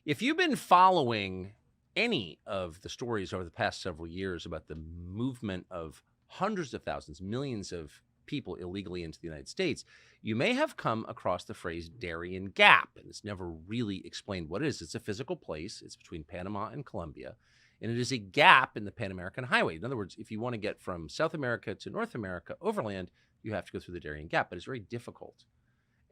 If you've been following any of the stories over the past several years about the movement of hundreds of thousands, millions of people illegally into the United States, you may have come across the phrase Darien Gap, and it's never really explained what it is. It's a physical place. It's between Panama and Colombia, and it is a gap in the Pan American Highway. In other words, if you want to get from South America to North America overland, you have to go through the Darien Gap, but it's very difficult.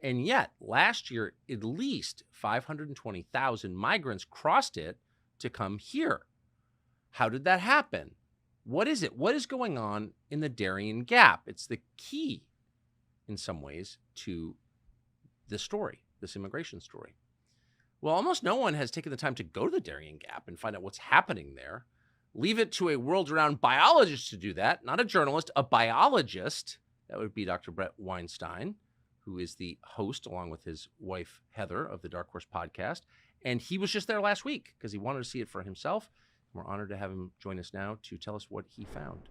And yet, last year, at least 520,000 migrants crossed it to come here. How did that happen? What is it? What is going on in the Darien Gap? It's the key, in some ways, to this story, this immigration story. Well, almost no one has taken the time to go to the Darien Gap and find out what's happening there. Leave it to a world-renowned biologist to do that, not a journalist, a biologist. That would be Dr. Bret Weinstein, who is the host, along with his wife, Heather, of the Dark Horse podcast. And he was just there last week because he wanted to see it for himself. We're honored to have him join us now to tell us what he found.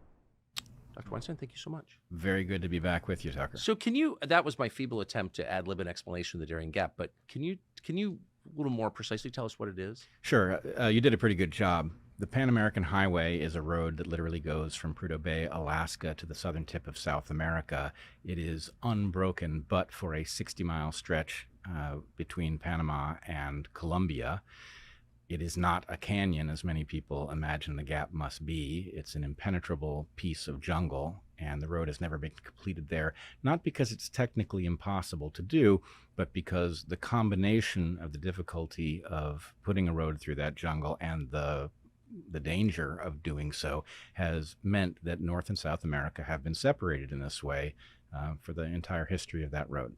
Dr. Weinstein, thank you so much. Very good to be back with you, Tucker. So that was my feeble attempt to ad-lib an explanation of the Darien Gap, but can you a little more precisely tell us what it is? Sure. You did a pretty good job. The Pan American Highway is a road that literally goes from Prudhoe Bay, Alaska, to the southern tip of South America. It is unbroken, but for a 60-mile stretch between Panama and Colombia. It is not a canyon, as many people imagine the gap must be. It's an impenetrable piece of jungle, and the road has never been completed there, not because it's technically impossible to do, but because the combination of the difficulty of putting a road through that jungle and the danger of doing so has meant that North and South America have been separated in this way for the entire history of that road.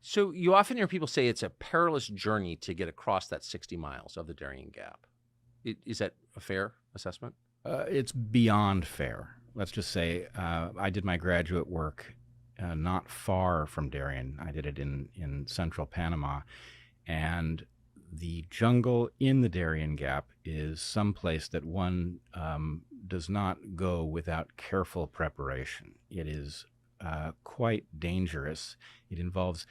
So you often hear people say it's a perilous journey to get across that 60 miles of the Darien Gap. Is that a fair assessment? It's beyond fair. Let's just say I did my graduate work not far from Darien. I did it in central Panama. And the jungle in the Darien Gap is someplace that one does not go without careful preparation. It is quite dangerous. It involves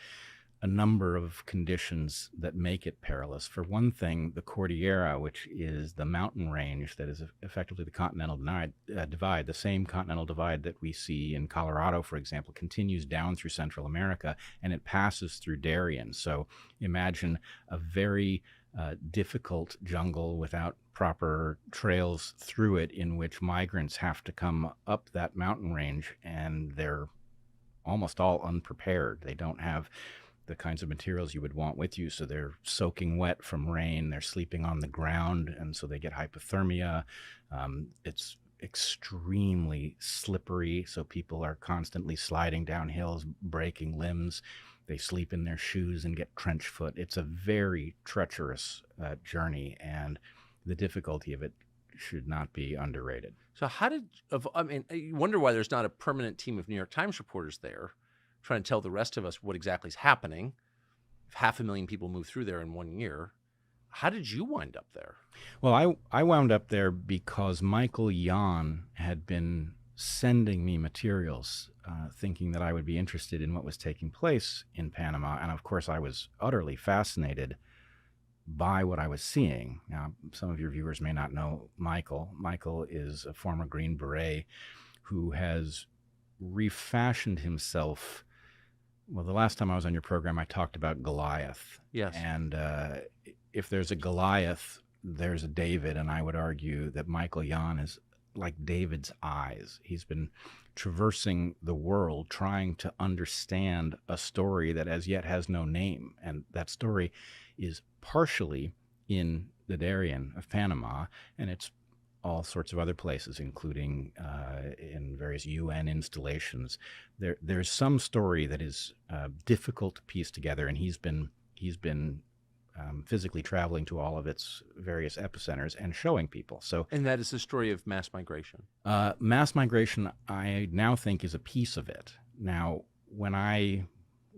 a number of conditions that make it perilous. For one thing, the Cordillera, which is the mountain range that is effectively the continental divide, the same continental divide that we see in Colorado, for example, continues down through Central America, and it passes through Darien. So imagine a very difficult jungle without proper trails through it, in which migrants have to come up that mountain range, and they're almost all unprepared. They don't have the kinds of materials you would want with you, so they're soaking wet from rain, they're sleeping on the ground, and so they get hypothermia. It's extremely slippery, so people are constantly sliding down hills, breaking limbs. They sleep in their shoes and get trench foot. It's a very treacherous journey, and the difficulty of it should not be underrated. So you wonder why there's not a permanent team of New York Times reporters there trying to tell the rest of us what exactly is happening. If 500,000 people move through there in 1 year, how did you wind up there? Well, I wound up there because Michael Yon had been sending me materials, thinking that I would be interested in what was taking place in Panama. And of course, I was utterly fascinated by what I was seeing. Now, some of your viewers may not know Michael. Michael is a former Green Beret who has refashioned himself. Well, the last time I was on your program, I talked about Goliath. Yes. And if there's a Goliath, there's a David, and I would argue that Michael Yon is like David's eyes. He's been traversing the world trying to understand a story that as yet has no name, and that story is partially in the Darien of Panama, and it's all sorts of other places, including in various UN installations. There's some story that is difficult to piece together, and he's been physically traveling to all of its various epicenters and showing people. And that is the story of mass migration. Mass migration, I now think, is a piece of it. Now, when I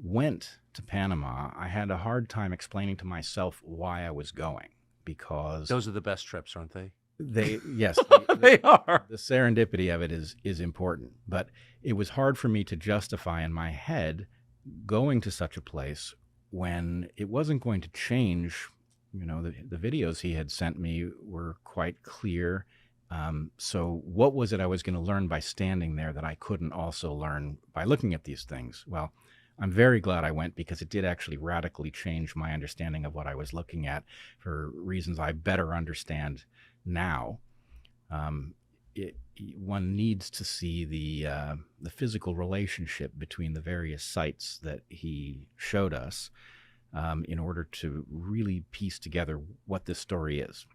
went to Panama, I had a hard time explaining to myself why I was going, because those are the best trips, aren't they? Yes, they are. The serendipity of it is important, but it was hard for me to justify in my head going to such a place when it wasn't going to change the videos he had sent me were quite clear. So what was it I was going to learn by standing there that I couldn't also learn by looking at these things? Well, I'm very glad I went, because it did actually radically change my understanding of what I was looking at for reasons I better understand now. Um, One needs to see the physical relationship between the various sites that he showed us, in order to really piece together what this story is.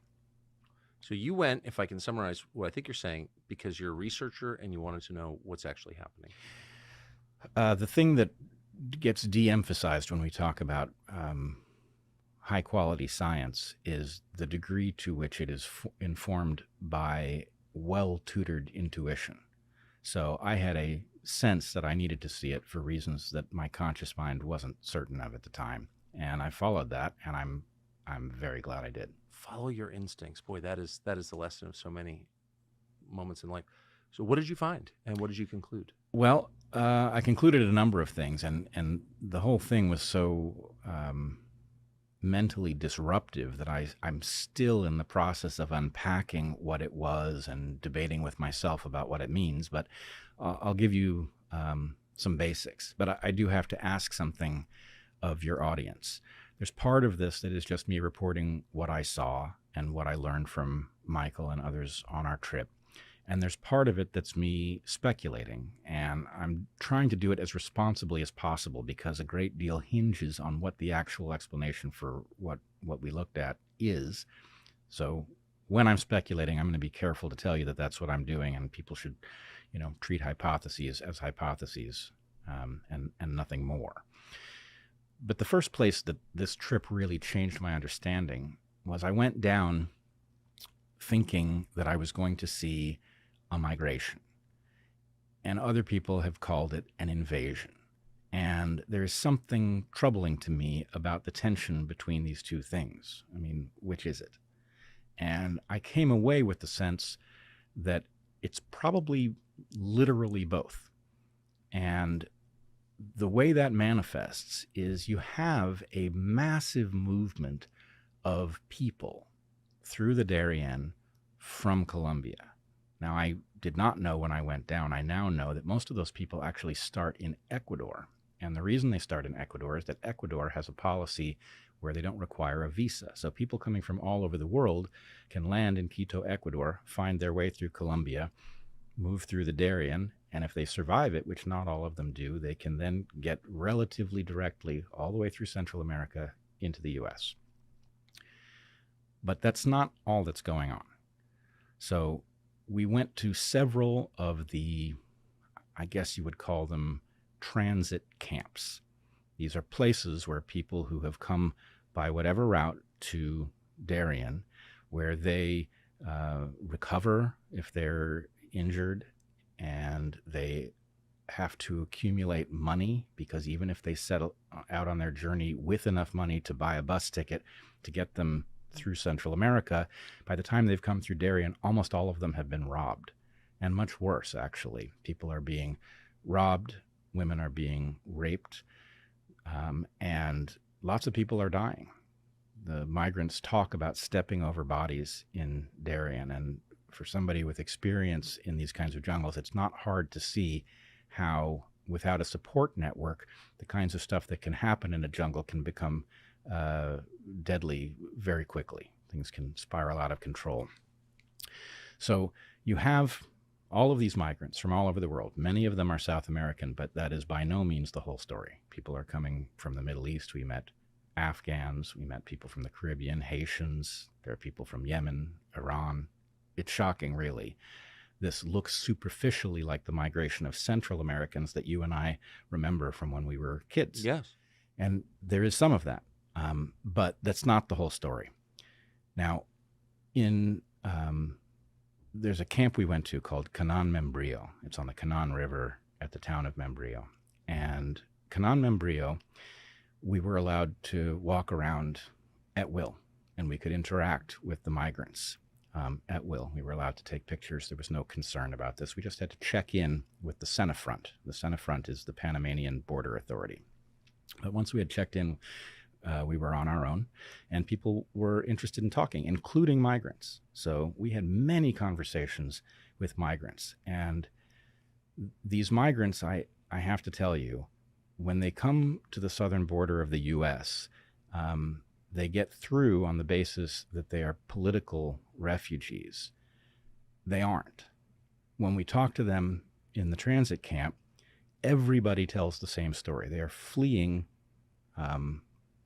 So you went, if I can summarize what I think you're saying, because you're a researcher and you wanted to know what's actually happening. The thing that gets de-emphasized when we talk about high quality science is the degree to which it is informed by well tutored intuition. So I had a sense that I needed to see it for reasons that my conscious mind wasn't certain of at the time, and I followed that, and I'm very glad I did. Follow your instincts. Boy, that is the lesson of so many moments in life. So what did you find, and what did you conclude? Well, I concluded a number of things, and the whole thing was so mentally disruptive that I'm still in the process of unpacking what it was and debating with myself about what it means. But I'll give you some basics. But I do have to ask something of your audience. There's part of this that is just me reporting what I saw and what I learned from Michael and others on our trip. And there's part of it that's me speculating, and I'm trying to do it as responsibly as possible, because a great deal hinges on what the actual explanation for what we looked at is. So when I'm speculating, I'm going to be careful to tell you that that's what I'm doing, and people should, treat hypotheses as hypotheses, and nothing more. But the first place that this trip really changed my understanding was I went down thinking that I was going to see a migration. And other people have called it an invasion. And there's something troubling to me about the tension between these two things. I mean, which is it? And I came away with the sense that it's probably literally both. And the way that manifests is you have a massive movement of people through the Darien from Colombia. Now, I did not know when I went down. I now know that most of those people actually start in Ecuador. And the reason they start in Ecuador is that Ecuador has a policy where they don't require a visa. So people coming from all over the world can land in Quito, Ecuador, find their way through Colombia, move through the Darien, and if they survive it, which not all of them do, they can then get relatively directly all the way through Central America into the U.S. But that's not all that's going on. So we went to several of the, I guess you would call them, transit camps. These are places where people who have come by whatever route to Darien, where they recover if they're injured, and they have to accumulate money, because even if they set out on their journey with enough money to buy a bus ticket to get them through Central America, by the time they've come through Darien, almost all of them have been robbed. And much worse, actually. People are being robbed, women are being raped, and lots of people are dying. The migrants talk about stepping over bodies in Darien, and for somebody with experience in these kinds of jungles, it's not hard to see how, without a support network, the kinds of stuff that can happen in a jungle can become deadly very quickly. Things can spiral out of control. So you have all of these migrants from all over the world. Many of them are South American, but that is by no means the whole story. People are coming from the Middle East. We met Afghans. We met people from the Caribbean, Haitians. There are people from Yemen, Iran. It's shocking, really. This looks superficially like the migration of Central Americans that you and I remember from when we were kids. Yes. And there is some of that. But that's not the whole story. Now, there's a camp we went to called Canan Membrillo. It's on the Canan River at the town of Membrillo. And Canan Membrillo, we were allowed to walk around at will, and we could interact with the migrants at will. We were allowed to take pictures. There was no concern about this. We just had to check in with the Senafront. The Senafront is the Panamanian Border Authority. But once we had checked in We were on our own, and people were interested in talking, including migrants. So we had many conversations with migrants. And these migrants, I have to tell you, when they come to the southern border of the U.S., they get through on the basis that they are political refugees. They aren't. When we talk to them in the transit camp, everybody tells the same story. They are fleeing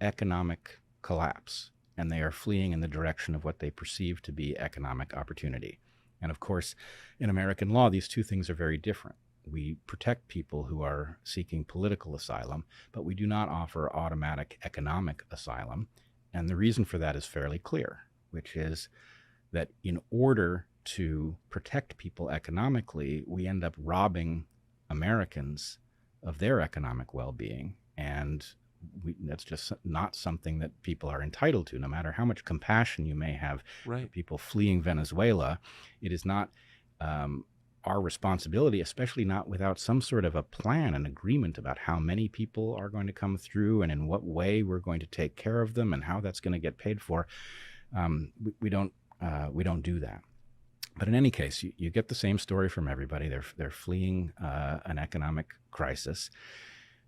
economic collapse, and they are fleeing in the direction of what they perceive to be economic opportunity. And of course, in American law, these two things are very different. We protect people who are seeking political asylum, but we do not offer automatic economic asylum. And the reason for that is fairly clear, which is that in order to protect people economically, we end up robbing Americans of their economic well-being. And that's just not something that people are entitled to, no matter how much compassion you may have for people fleeing Venezuela. It is not our responsibility, especially not without some sort of a plan, an agreement about how many people are going to come through and in what way we're going to take care of them and how that's going to get paid for. We don't do that. But in any case, you get the same story from everybody. They're fleeing an economic crisis,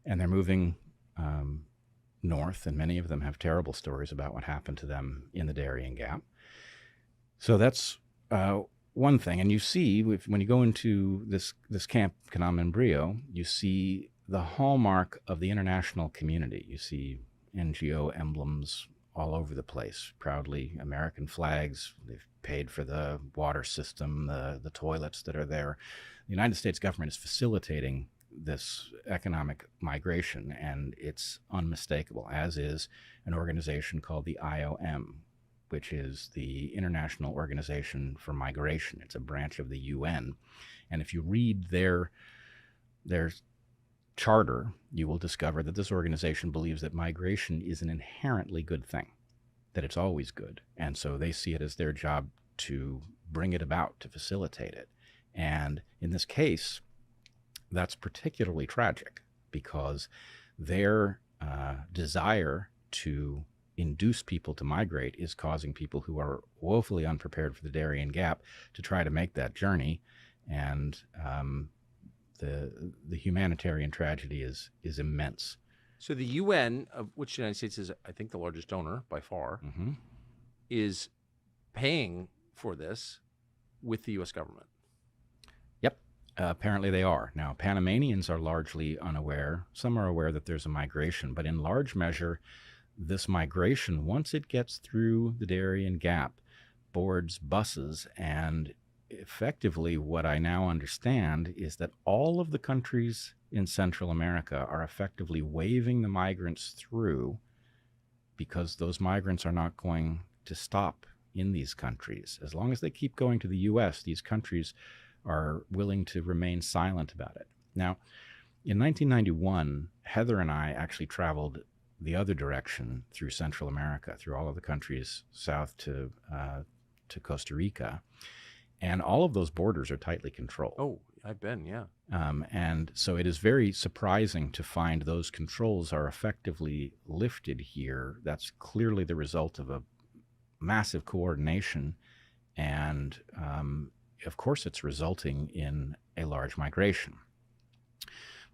and they're moving north, and many of them have terrible stories about what happened to them in the Darien Gap. So that's one thing. And you see, when you go into this camp, Canam and Brio, you see the hallmark of the international community. You see NGO emblems all over the place, proudly American flags. They've paid for the water system, the toilets that are there. The United States government is facilitating this economic migration, and it's unmistakable, as is an organization called the IOM, which is the International Organization for Migration. It's a branch of the UN. And if you read their charter, you will discover that this organization believes that migration is an inherently good thing, that it's always good. And so they see it as their job to bring it about, to facilitate it. And in this case, that's particularly tragic because their desire to induce people to migrate is causing people who are woefully unprepared for the Darien Gap to try to make that journey. And the humanitarian tragedy is immense. So the UN, of which the United States is, I think, the largest donor by far, is paying for this with the U.S. government. Yep. Apparently they are. Now, Panamanians are largely unaware. Some are aware that there's a migration, but in large measure, this migration, once it gets through the Darien Gap, boards buses, and effectively what I now understand is that all of the countries in Central America are effectively waving the migrants through because those migrants are not going to stop in these countries. As long as they keep going to the U.S., these countries are willing to remain silent about it. Now, in 1991, Heather and I actually traveled the other direction through Central America, through all of the countries south to Costa Rica. And all of those borders are tightly controlled. Oh, I've been, yeah. And so it is very surprising to find those controls are effectively lifted here. That's clearly the result of a massive coordination. And of course, it's resulting in a large migration.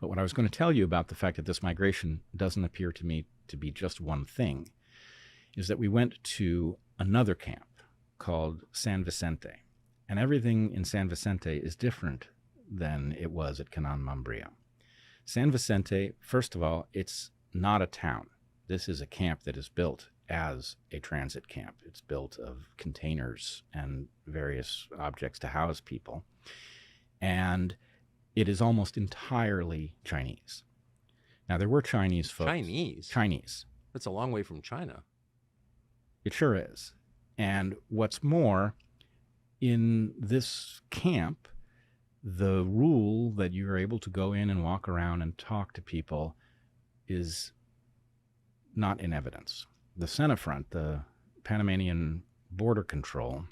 But what I was going to tell you about the fact that this migration doesn't appear to me to be just one thing is that we went to another camp called San Vicente. And everything in San Vicente is different than it was at Canán Mambrío. San Vicente, first of all, it's not a town. This is a camp that is built as a transit camp. It's built of containers and various objects to house people. And it is almost entirely Chinese. Now, there were Chinese folks. Chinese. That's a long way from China. It sure is. And what's more, in this camp, the rule that you're able to go in and walk around and talk to people is not in evidence. The Senafront, the Panamanian Border Control,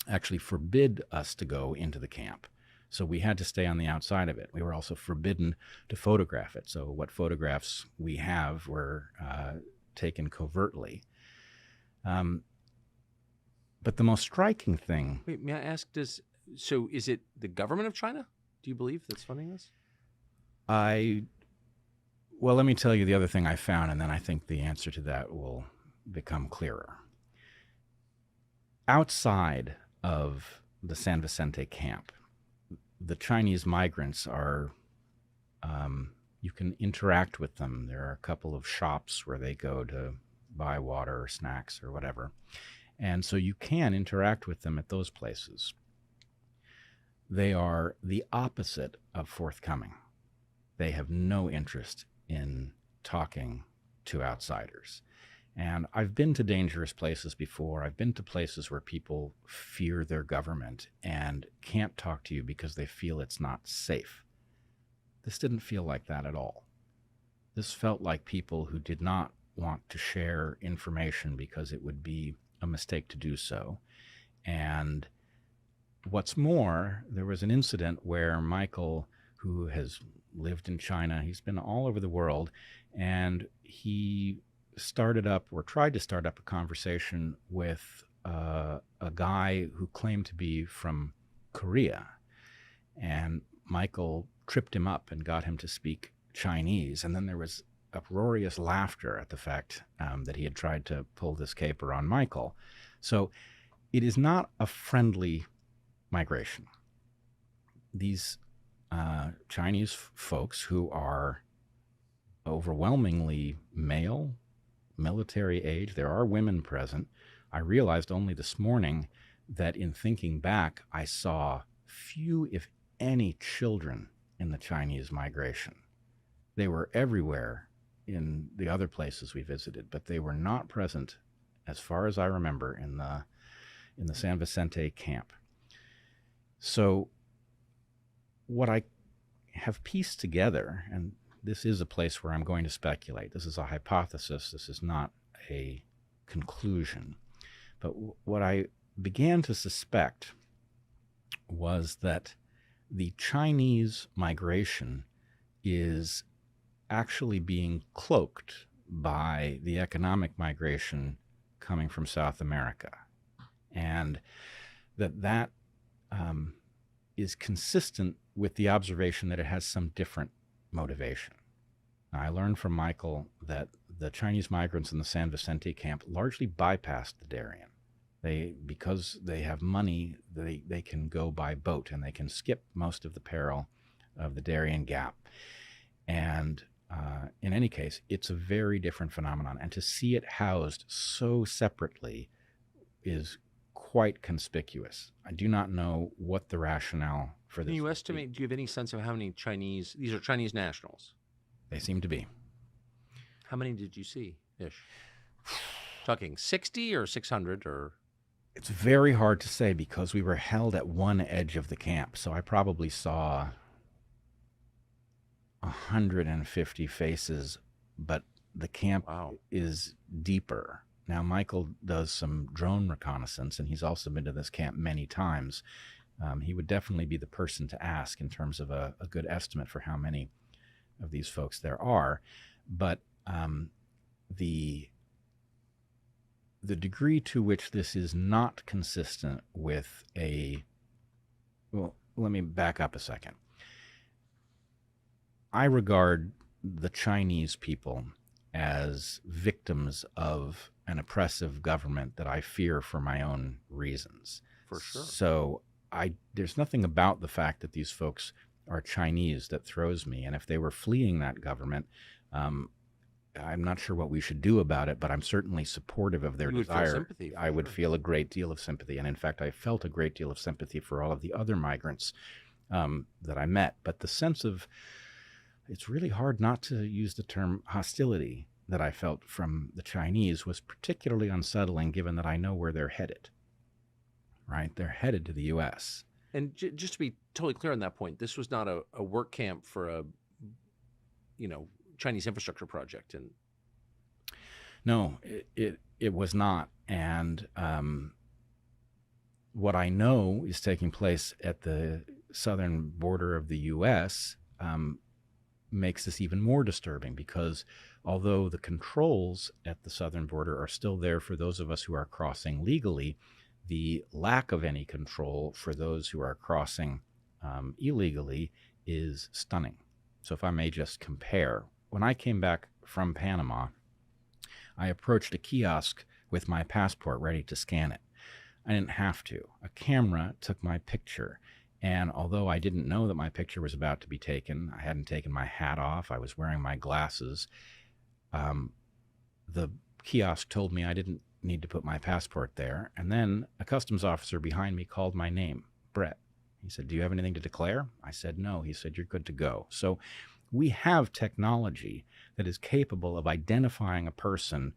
actually forbid us to go into the camp. So we had to stay on the outside of it. We were also forbidden to photograph it. So what photographs we have were taken covertly. But the most striking thing... Wait, may I ask, is it the government of China, do you believe, that's funding this? Well, let me tell you the other thing I found, and then I think the answer to that will become clearer. Outside of the San Vicente camp, the Chinese migrants are, you can interact with them. There are a couple of shops where they go to buy water or snacks or whatever. And so you can interact with them at those places. They are the opposite of forthcoming. They have no interest in talking to outsiders. And I've been to dangerous places before. I've been to places where people fear their government and can't talk to you because they feel it's not safe. This didn't feel like that at all. This felt like people who did not want to share information because it would be a mistake to do so. And what's more, there was an incident where Michael, who has lived in China, he's been all over the world, and he started up or tried to start up a conversation with a guy who claimed to be from Korea. And Michael tripped him up and got him to speak Chinese. And then there was uproarious laughter at the fact that he had tried to pull this caper on Michael. So it is not a friendly migration. These Chinese folks who are overwhelmingly male, military age, there are women present. I realized only this morning that in thinking back, I saw few, if any, children in the Chinese migration. They were everywhere in the other places we visited, but they were not present, as far as I remember, in the San Vicente camp. So what I have pieced together, and this is a place where I'm going to speculate. This is a hypothesis. This is not a conclusion. But what I began to suspect was that the Chinese migration is actually being cloaked by the economic migration coming from South America. And that is consistent with the observation that it has some different motivation. Now, I learned from Michael that the Chinese migrants in the San Vicente camp largely bypassed the Darien. Because they have money, they can go by boat and they can skip most of the peril of the Darien Gap. And in any case, it's a very different phenomenon. And to see it housed so separately is quite conspicuous. I do not know what the rationale for this. Can you estimate, do you have any sense of how many these are Chinese nationals? They seem to be. How many did you see, Ish? Talking 60 or 600 or? It's very hard to say because we were held at one edge of the camp. So I probably saw 150 faces, but the camp is deeper. Now, Michael does some drone reconnaissance, and he's also been to this camp many times. He would definitely be the person to ask in terms of a good estimate for how many of these folks there are. But the degree to which this is not consistent with well, let me back up a second. I regard the Chinese people as victims of an oppressive government that I fear for my own reasons. For sure. So there's nothing about the fact that these folks are Chinese that throws me. And if they were fleeing that government, I'm not sure what we should do about it, but I'm certainly supportive of their desire. I would feel a great deal of sympathy. And in fact, I felt a great deal of sympathy for all of the other migrants that I met. But the sense of, it's really hard not to use the term hostility that I felt from the Chinese was particularly unsettling given that I know where they're headed, right? They're headed to the U.S. And just to be totally clear on that point, this was not a work camp for a, Chinese infrastructure project. And no, it was not. And what I know is taking place at the southern border of the U.S., makes this even more disturbing, because although the controls at the southern border are still there for those of us who are crossing legally, the lack of any control for those who are crossing illegally is stunning. So if I may just compare, when I came back from Panama, I approached a kiosk with my passport ready to scan it. I didn't have to. A camera took my picture. And although I didn't know that my picture was about to be taken, I hadn't taken my hat off, I was wearing my glasses, the kiosk told me I didn't need to put my passport there. And then a customs officer behind me called my name, Bret. He said, "Do you have anything to declare?" I said, "No." He said, "You're good to go." So we have technology that is capable of identifying a person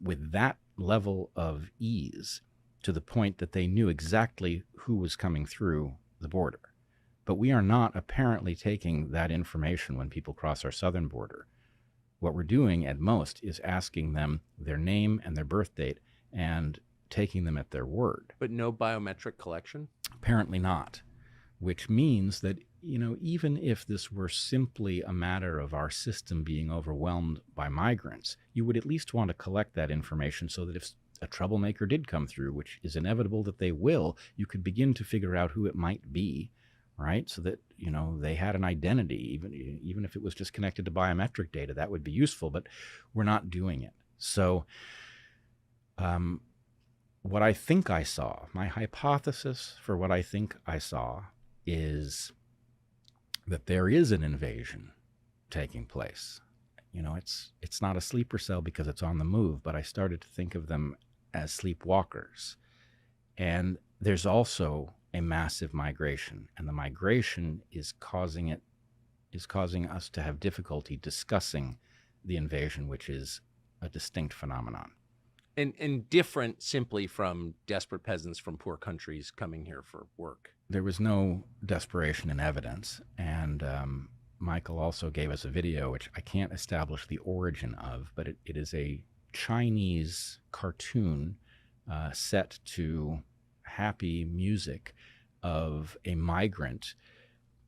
with that level of ease, to the point that they knew exactly who was coming through the border. But we are not apparently taking that information when people cross our southern border. What we're doing at most is asking them their name and their birth date and taking them at their word. But no biometric collection? Apparently not, which means that, even if this were simply a matter of our system being overwhelmed by migrants, you would at least want to collect that information so that if a troublemaker did come through, which is inevitable that they will, you could begin to figure out who it might be, right? So that, they had an identity, even if it was just connected to biometric data, that would be useful, but we're not doing it. So what I think I saw, my hypothesis for what I think I saw, is that there is an invasion taking place. It's not a sleeper cell because it's on the move, but I started to think of them as sleepwalkers. And there's also a massive migration, and the migration is causing us to have difficulty discussing the invasion, which is a distinct phenomenon. And different simply from desperate peasants from poor countries coming here for work. There was no desperation in evidence, and Michael also gave us a video, which I can't establish the origin of, but it is a Chinese cartoon set to happy music of a migrant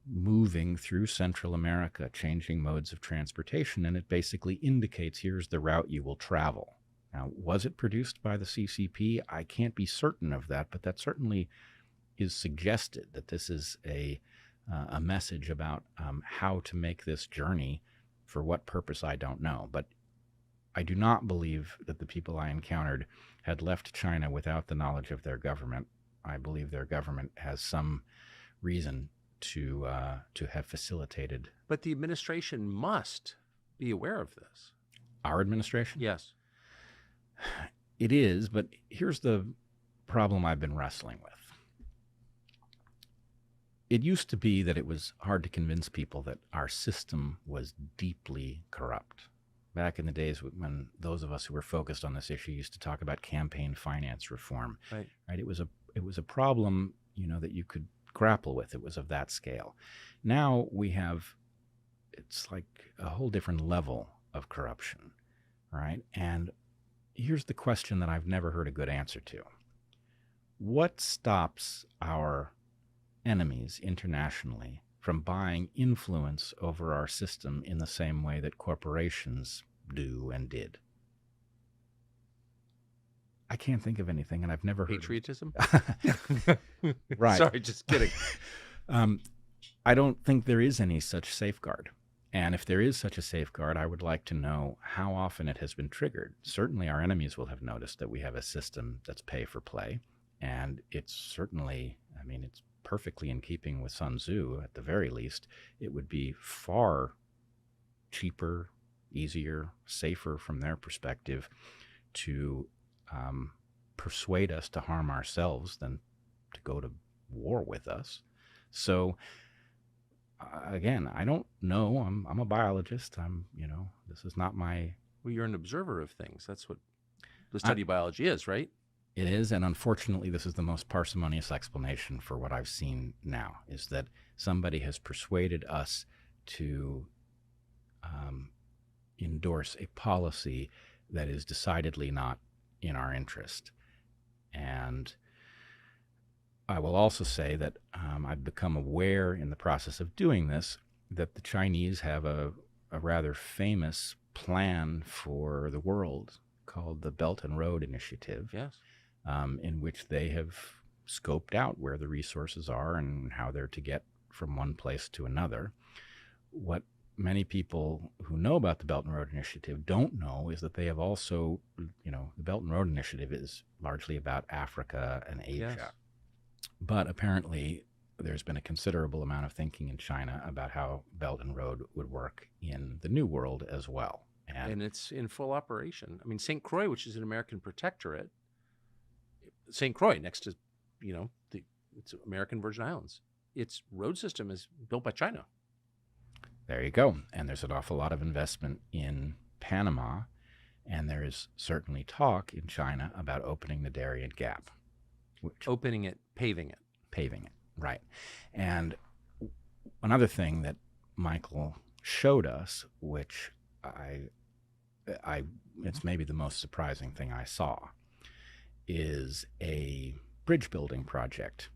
moving through Central America, changing modes of transportation, and it basically indicates, here's the route you will travel. Now, was it produced by the CCP? I can't be certain of that, but that certainly is suggested, that this is a message about how to make this journey. For what purpose, I don't know. But I do not believe that the people I encountered had left China without the knowledge of their government. I believe their government has some reason to have facilitated. But the administration must be aware of this. Our administration? Yes. It is, but here's the problem I've been wrestling with. It used to be that it was hard to convince people that our system was deeply corrupt. Back in the days when those of us who were focused on this issue used to talk about campaign finance reform, right? It was a problem, that you could grapple with. It was of that scale. Now it's like a whole different level of corruption, right? And here's the question that I've never heard a good answer to. What stops our enemies internationally from buying influence over our system in the same way that corporations do and did? I can't think of anything, and I've never heard patriotism. Right. Sorry, just kidding. I don't think there is any such safeguard. And if there is such a safeguard, I would like to know how often it has been triggered. Certainly our enemies will have noticed that we have a system that's pay for play. And it's certainly, it's perfectly in keeping with Sun Tzu. At the very least, it would be far cheaper, easier, safer from their perspective to persuade us to harm ourselves than to go to war with us. So again, I don't know. I'm a biologist. This is not my... Well, you're an observer of things. That's what the study of biology is, right? It is, and unfortunately, this is the most parsimonious explanation for what I've seen now, is that somebody has persuaded us to endorse a policy that is decidedly not in our interest. And I will also say that I've become aware in the process of doing this that the Chinese have a rather famous plan for the world called the Belt and Road Initiative, Yes. in which they have scoped out where the resources are and how they're to get from one place to another. What many people who know about the Belt and Road Initiative don't know is that they have also, the Belt and Road Initiative is largely about Africa and Asia. Yes. But apparently, there's been a considerable amount of thinking in China about how Belt and Road would work in the New World as well. And it's in full operation. I mean, St. Croix, which is an American protectorate, St. Croix next to, it's American Virgin Islands. Its road system is built by China. There you go. And there's an awful lot of investment in Panama, and there is certainly talk in China about opening the Darien Gap. Opening it, paving it. Paving it, right. And another thing that Michael showed us, which it's maybe the most surprising thing I saw, is a bridge building project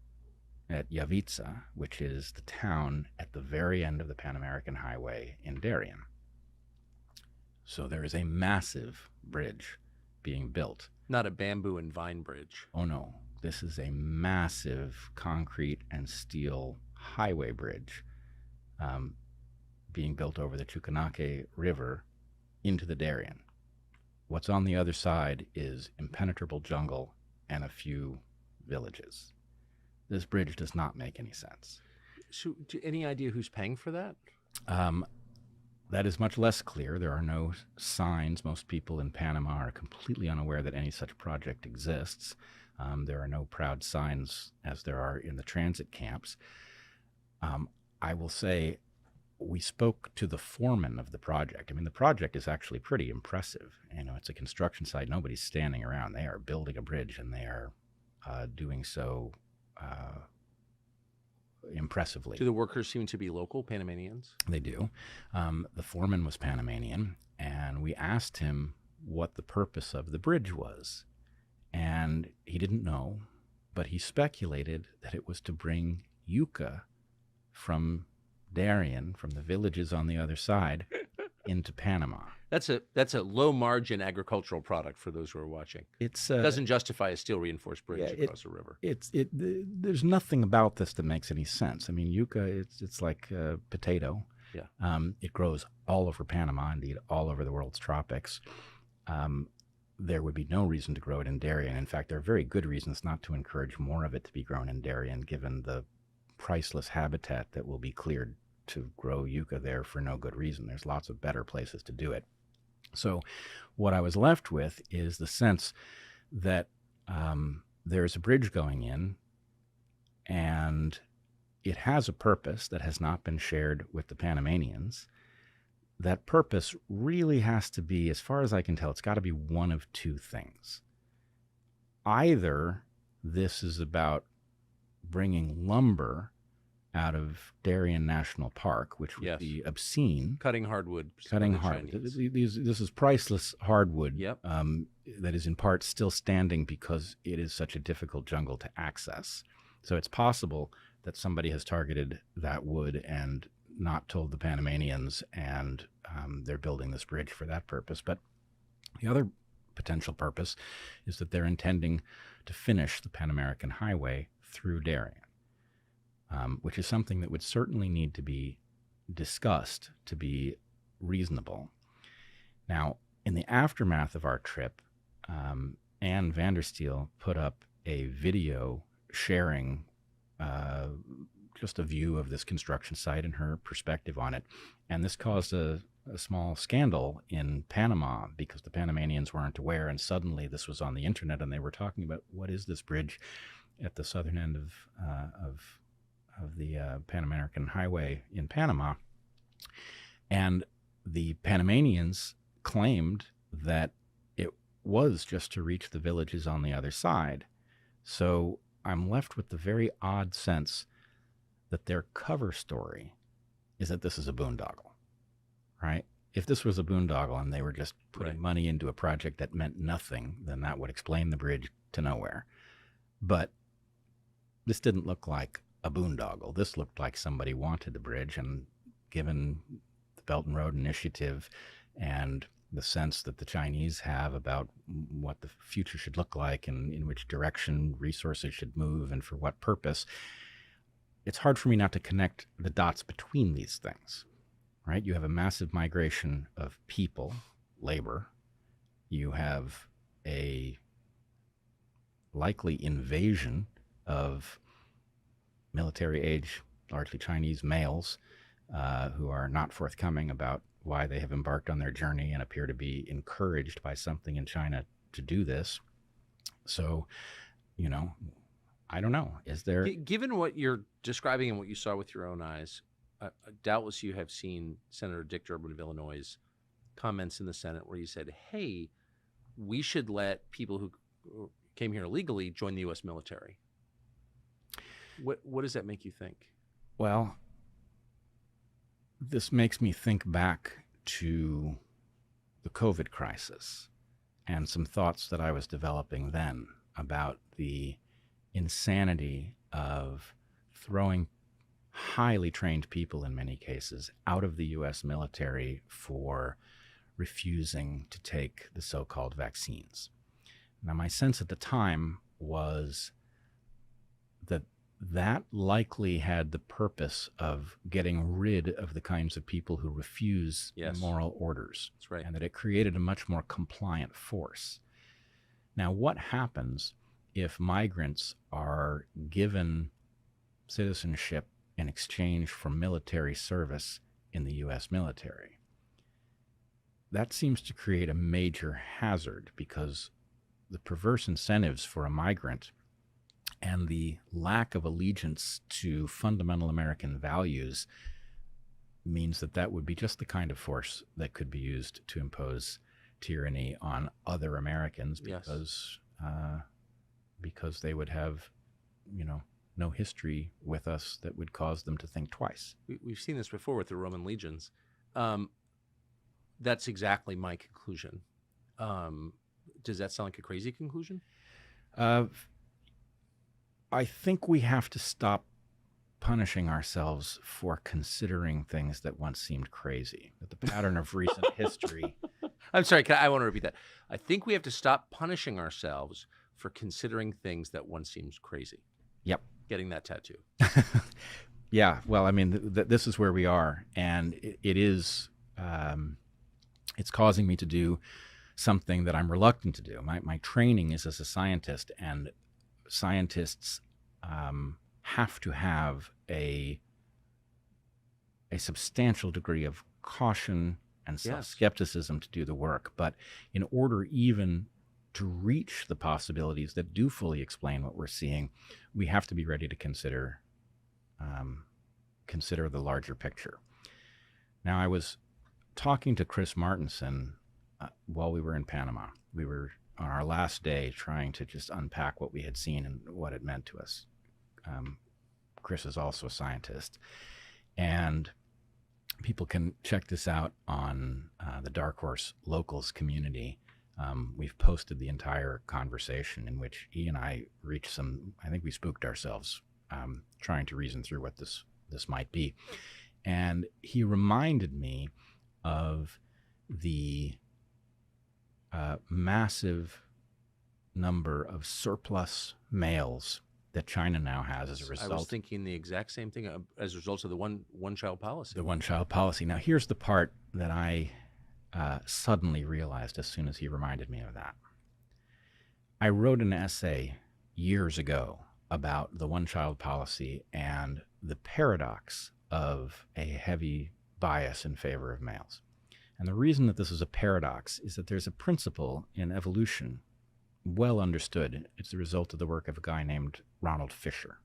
at Yavitsa, which is the town at the very end of the Pan American Highway in Darien. So there is a massive bridge being built. Not a bamboo and vine bridge. Oh no, this is a massive concrete and steel highway bridge being built over the Chuquenake River into the Darien. What's on the other side is impenetrable jungle and a few villages. This bridge does not make any sense. So, any idea who's paying for that? That is much less clear. There are no signs. Most people in Panama are completely unaware that any such project exists. There are no proud signs as there are in the transit camps. I will say we spoke to the foreman of the project. I mean, the project is actually pretty impressive. It's a construction site. Nobody's standing around. They are building a bridge, and they are doing so impressively. Do the workers seem to be local Panamanians? They do. The foreman was Panamanian, and we asked him what the purpose of the bridge was. And he didn't know, but he speculated that it was to bring yucca from Darien, from the villages on the other side, into Panama. That's a low margin agricultural product for those who are watching. It doesn't justify a steel reinforced bridge across a river. There's nothing about this that makes any sense. I mean, yucca, it's like a potato. Yeah. It grows all over Panama, indeed all over the world's tropics. There would be no reason to grow it in Darien. In fact, there are very good reasons not to encourage more of it to be grown in Darien, given the priceless habitat that will be cleared to grow yucca there for no good reason. There's lots of better places to do it. So what I was left with is the sense that there's a bridge going in, and it has a purpose that has not been shared with the Panamanians. That purpose really has to be, as far as I can tell, it's got to be one of two things. Either this is about bringing lumber out of Darien National Park, which would be obscene. Cutting hardwood. This is priceless hardwood. Yep. That is in part still standing because it is such a difficult jungle to access. So it's possible that somebody has targeted that wood and not told the Panamanians, and they're building this bridge for that purpose. But the other potential purpose is that they're intending to finish the Pan American Highway through Darien, which is something that would certainly need to be discussed to be reasonable. Now, in the aftermath of our trip, Ann Vandersteel put up a video sharing just a view of this construction site and her perspective on it. And this caused a small scandal in Panama because the Panamanians weren't aware, and suddenly this was on the internet, and they were talking about what is this bridge at the southern end of the Pan American Highway in Panama. And the Panamanians claimed that it was just to reach the villages on the other side. So I'm left with the very odd sense that their cover story is that this is a boondoggle, right? If this was a boondoggle and they were just putting money into a project that meant nothing, then that would explain the bridge to nowhere. But this didn't look like a boondoggle. This looked like somebody wanted the bridge, and given the Belt and Road Initiative and the sense that the Chinese have about what the future should look like and in which direction resources should move and for what purpose, it's hard for me not to connect the dots between these things, right? You have a massive migration of people, labor. You have a likely invasion of military age, largely Chinese males, who are not forthcoming about why they have embarked on their journey and appear to be encouraged by something in China to do this. So, I don't know. Is there... Given what you're describing and what you saw with your own eyes, doubtless you have seen Senator Dick Durbin of Illinois' comments in the Senate where he said, hey, we should let people who came here illegally join the U.S. military. What does that make you think? Well, this makes me think back to the COVID crisis and some thoughts that I was developing then about the insanity of throwing highly trained people, in many cases, out of the U.S. military for refusing to take the so-called vaccines. Now, my sense at the time was that likely had the purpose of getting rid of the kinds of people who refuse moral orders. That's right. And that it created a much more compliant force. Now, what happens if migrants are given citizenship in exchange for military service in the U.S. military? That seems to create a major hazard because the perverse incentives for a migrant and the lack of allegiance to fundamental American values means that would be just the kind of force that could be used to impose tyranny on other Americans because they would have, no history with us that would cause them to think twice. We've seen this before with the Roman legions. That's exactly my conclusion. Does that sound like a crazy conclusion? I think we have to stop punishing ourselves for considering things that once seemed crazy. That the pattern of recent history... I'm sorry, I want to repeat that. I think we have to stop punishing ourselves for considering things that once seemed crazy. Yep. Getting that tattoo. Yeah, well, I mean, this is where we are, and it is... it's causing me to do something that I'm reluctant to do. My training is as a scientist, and scientists have to have a substantial degree of caution and self-skepticism to do the work. But in order even to reach the possibilities that do fully explain what we're seeing, we have to be ready to consider the larger picture. Now, I was talking to Chris Martenson while we were in Panama. We were on our last day trying to just unpack what we had seen and what it meant to us. Chris is also a scientist. And people can check this out on the Dark Horse Locals community. We've posted the entire conversation in which he and I reached I think we spooked ourselves trying to reason through what this might be. And he reminded me of the massive number of surplus males that China now has as a result. I was thinking the exact same thing as a result of the one-child policy. The one-child policy. Now, here's the part that I suddenly realized as soon as he reminded me of that. I wrote an essay years ago about the one-child policy and the paradox of a heavy bias in favor of males. And the reason that this is a paradox is that there's a principle in evolution well understood. It's the result of the work of a guy named Ronald Fisher.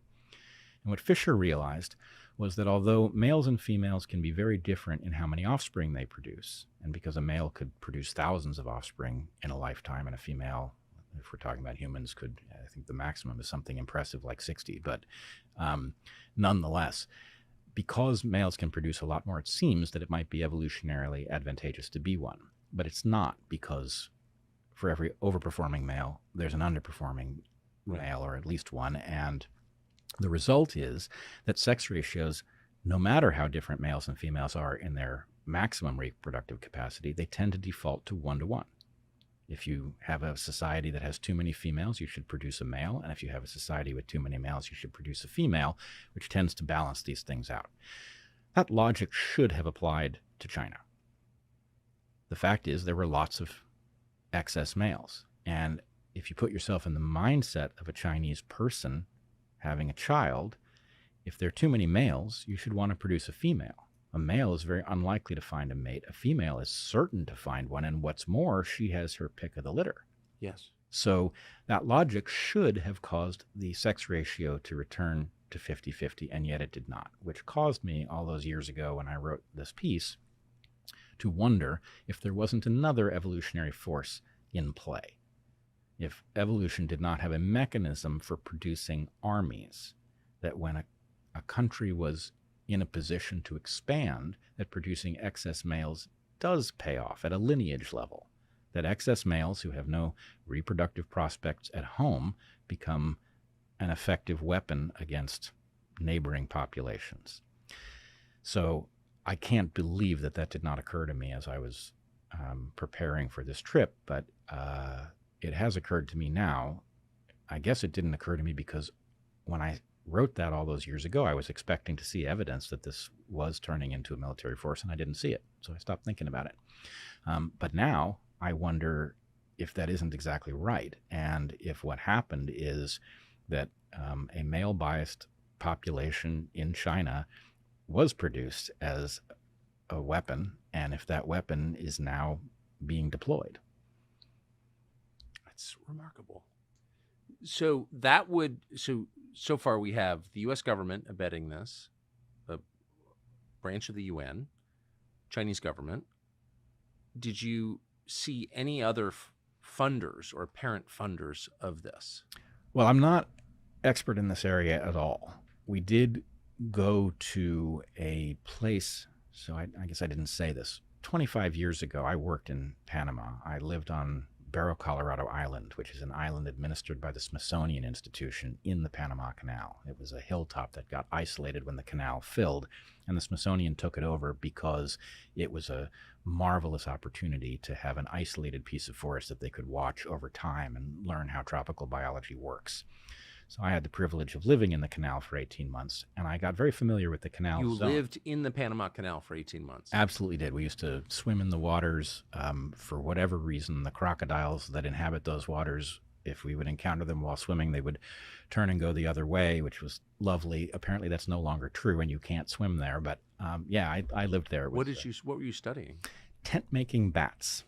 And what Fisher realized was that although males and females can be very different in how many offspring they produce, and because a male could produce thousands of offspring in a lifetime and a female, if we're talking about humans, could, I think the maximum is something impressive like 60, but nonetheless, because males can produce a lot more, it seems that it might be evolutionarily advantageous to be one. But it's not, because for every overperforming male, there's an underperforming male, or at least one. And the result is that sex ratios no matter how different males and females are in their maximum reproductive capacity, they tend to default to 1-to-1. If you have a society that has too many females, you should produce a male. And if you have a society with too many males, you should produce a female, which tends to balance these things out. That logic should have applied to China. The fact is there were lots of excess males. And if you put yourself in the mindset of a Chinese person having a child, if there are too many males, you should want to produce a female. A male is very unlikely to find a mate. A female is certain to find one. And what's more, she has her pick of the litter. Yes. So that logic should have caused the sex ratio to return to 50-50, and yet it did not, which caused me all those years ago when I wrote this piece to wonder if there wasn't another evolutionary force in play. If evolution did not have a mechanism for producing armies, that when a country was in a position to expand, that producing excess males does pay off at a lineage level, that excess males who have no reproductive prospects at home become an effective weapon against neighboring populations. So I can't believe that that did not occur to me as I was preparing for this trip, but it has occurred to me now. I guess it didn't occur to me because when I wrote that all those years ago, I was expecting to see evidence that this was turning into a military force, and I didn't see it. So I stopped thinking about it. But now I wonder if that isn't exactly right, and if what happened is that a male-biased population in China was produced as a weapon, and if that weapon is now being deployed. That's remarkable. So that would, so far we have the U.S. government abetting this, a branch of the UN, Chinese government. Did you see any other funders or apparent funders of this? Well, I'm not expert in this area at all. We did go to a place, so I guess I didn't say this. 25 years ago, I worked in Panama. I lived on Barrow, Colorado Island, which is an island administered by the Smithsonian Institution in the Panama Canal. It was a hilltop that got isolated when the canal filled, and the Smithsonian took it over because it was a marvelous opportunity to have an isolated piece of forest that they could watch over time and learn how tropical biology works. So I had the privilege of living in the canal for 18 months, and I got very familiar with the canal You zone. lived in the Panama Canal for 18 months. Absolutely did. We used to swim in the waters for whatever reason. The crocodiles that inhabit those waters, if we would encounter them while swimming, they would turn and go the other way, which was lovely. Apparently that's no longer true and you can't swim there. But yeah, I lived there. What were you studying? Tent-making bats.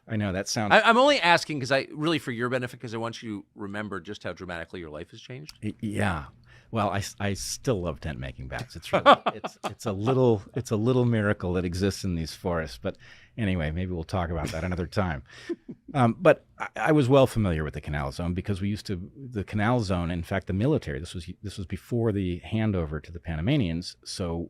I know that sounds... I'm only asking because really for your benefit, because I want you to remember just how dramatically your life has changed. Yeah. Well, I still love tent-making bats. It's really, it's a little miracle that exists in these forests. But anyway, maybe we'll talk about that another time. But I was well familiar with the canal zone because the canal zone, in fact, the military, this was before the handover to the Panamanians. So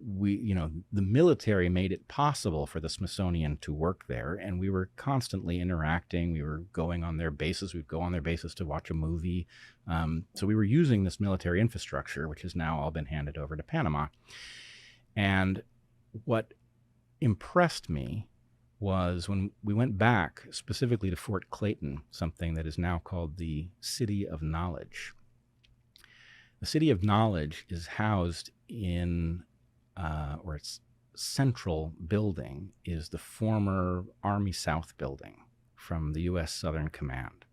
the military made it possible for the Smithsonian to work there, and we were constantly interacting. We were going on their bases. We'd go on their bases to watch a movie. So we were using this military infrastructure, which has now all been handed over to Panama. And what impressed me was when we went back specifically to Fort Clayton, something that is now called the City of Knowledge. The City of Knowledge is housed in, or its central building is the former Army South building from the U.S. Southern Command.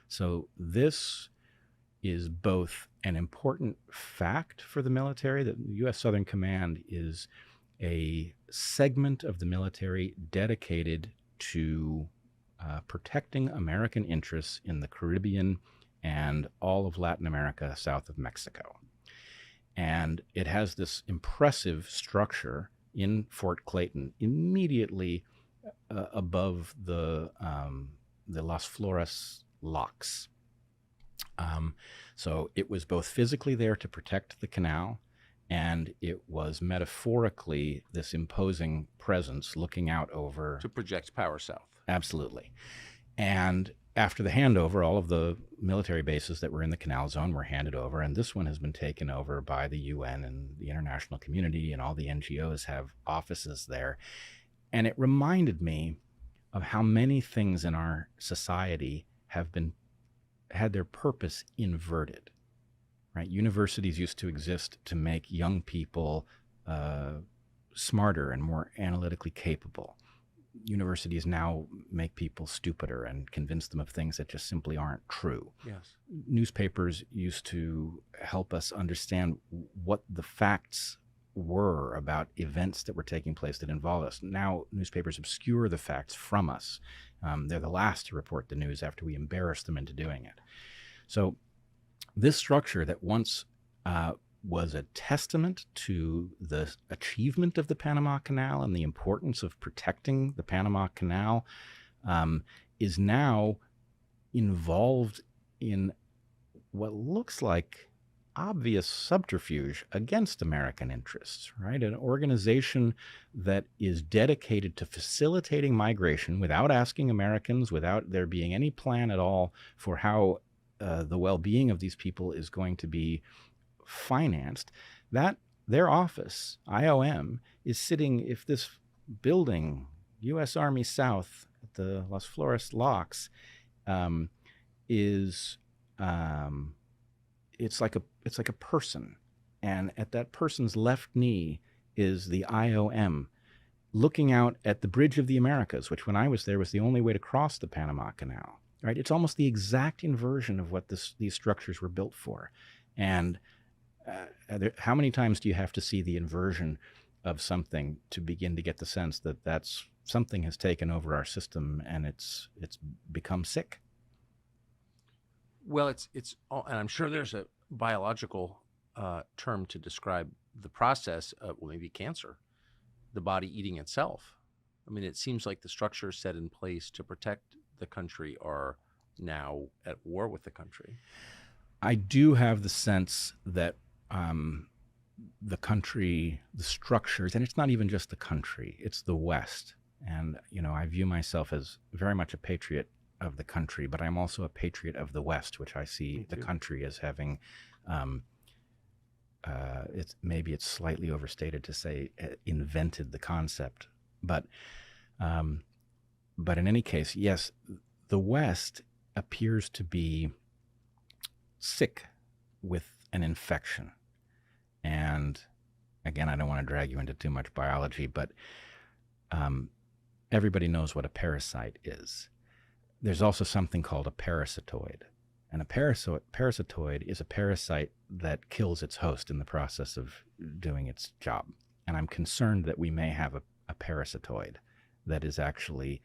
So this is both an important fact for the military, that the U.S. Southern Command is a segment of the military dedicated to protecting American interests in the Caribbean and all of Latin America south of Mexico. And it has this impressive structure in Fort Clayton, immediately above the Las Flores locks. So it was both physically there to protect the canal, and it was metaphorically this imposing presence looking out over... To project power south. Absolutely. And after the handover, all of the military bases that were in the Canal Zone were handed over, and this one has been taken over by the UN and the international community, and all the NGOs have offices there. And it reminded me of how many things in our society had their purpose inverted. Right? Universities used to exist to make young people smarter and more analytically capable. Universities now make people stupider and convince them of things that just simply aren't true. Yes. Newspapers used to help us understand what the facts were about events that were taking place that involve us. Now newspapers obscure the facts from us. They're the last to report the news after we embarrass them into doing it. So this structure that once was a testament to the achievement of the Panama Canal and the importance of protecting the Panama Canal is now involved in what looks like obvious subterfuge against American interests, right? An organization that is dedicated to facilitating migration without asking Americans, without there being any plan at all for how the well-being of these people is going to be financed. That their office, IOM, is sitting, if this building, U.S. Army South at the Las Flores Locks, is it's like a person, and at that person's left knee is the IOM looking out at the Bridge of the Americas, which when I was there was the only way to cross the Panama Canal. Right? It's almost the exact inversion of what these structures were built for. And how many times do you have to see the inversion of something to begin to get the sense that that's something has taken over our system and it's become sick? Well, it's all, and I'm sure there's a biological term to describe the process of, well, maybe cancer, the body eating itself. I mean, it seems like the structures set in place to protect the country are now at war with the country. I do have the sense that the country, the structures, and it's not even just the country, it's the West. And, I view myself as very much a patriot of the country, but I'm also a patriot of the West, which I see the country as having, it's slightly overstated to say invented the concept, but in any case, yes, the West appears to be sick with an infection. And again, I don't want to drag you into too much biology, but everybody knows what a parasite is. There's also something called a parasitoid. And a parasitoid is a parasite that kills its host in the process of doing its job. And I'm concerned that we may have a parasitoid that is actually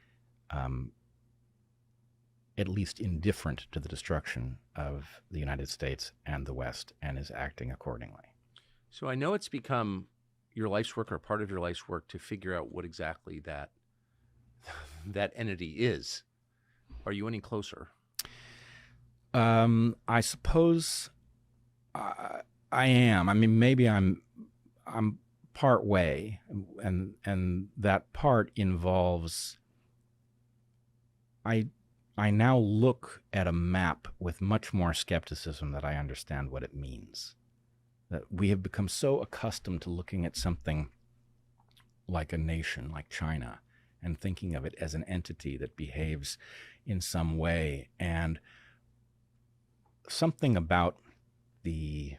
at least indifferent to the destruction of the United States and the West and is acting accordingly. So I know it's become your life's work or part of your life's work to figure out what exactly that entity is. Are you any closer? I suppose I am. I mean, maybe I'm part way, and that part involves I now look at a map with much more skepticism that I understand what it means. That we have become so accustomed to looking at something like a nation, like China, and thinking of it as an entity that behaves in some way. And something about the